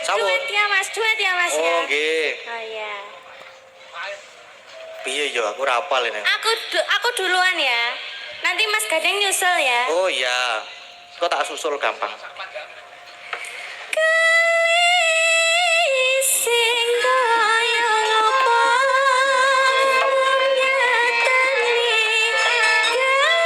Sawur. Duet ya Mas Oh, ya. nggih. Oh iya. Piye yo aku ora apal ini. Aku duluan ya. Nanti Mas Gading nyusul ya. Oh iya. Kok tak susul gampang. Sing kaya ngopo nyatani kelakon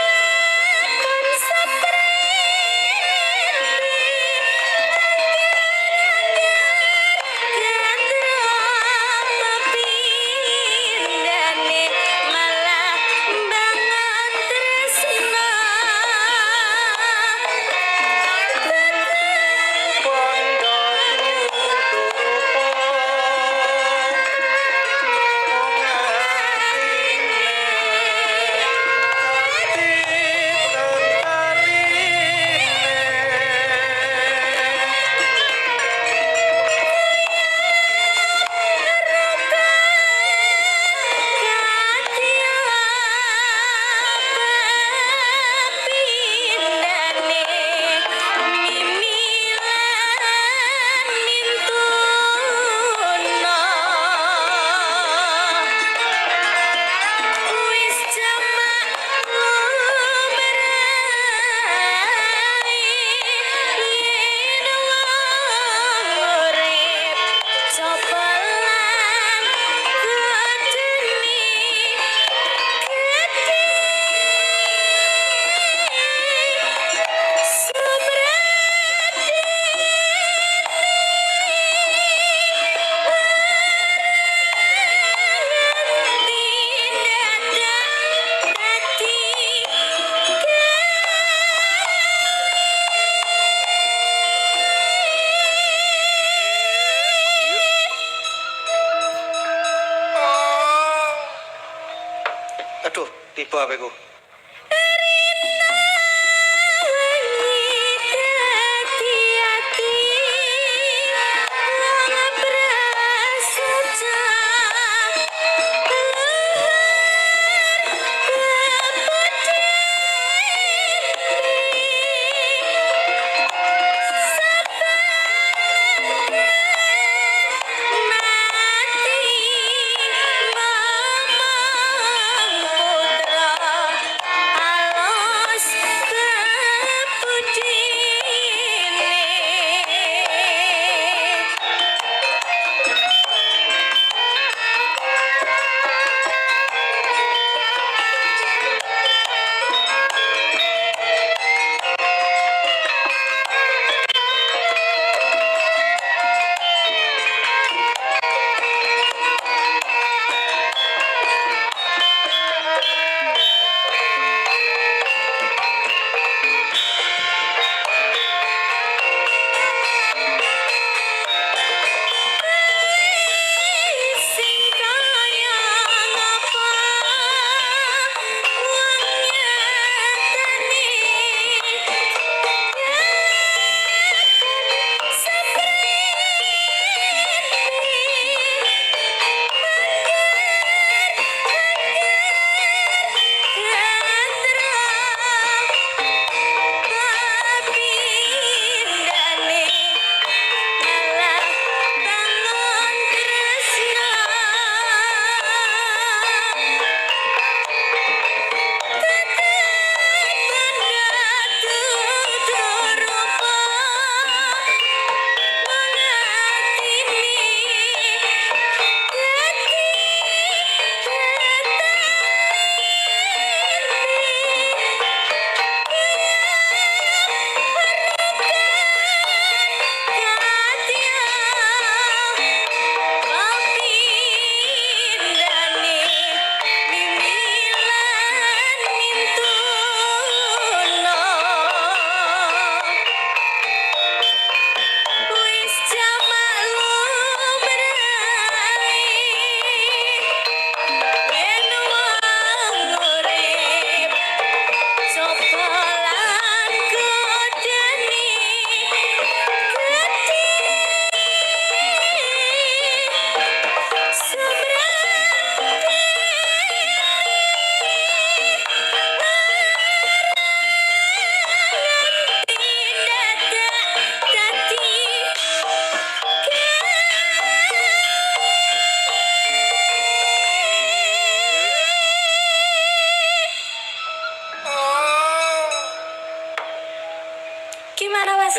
gandrung pepindhane malah bangun tresna Aduh, tiba HP ku.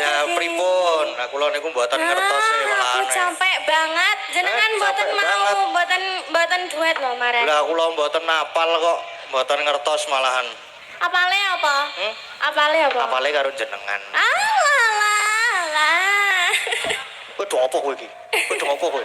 Ya pripun? Nah kula niku mboten ngertos e malah Aku aneh. capek banget. Jenengan mboten capek mau banget. mboten duet lho mareh. Lah kula mboten apal kok, mboten ngertos malahan. Apale apa? Hmm? Apale apa? Apale karo jenengan. Alah. Kowe do apa kowe iki? Kowe do apa kowe?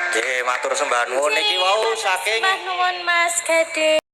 Nggih, matur sembah nuwun niki wau saking Mas nuwun Mas Gede.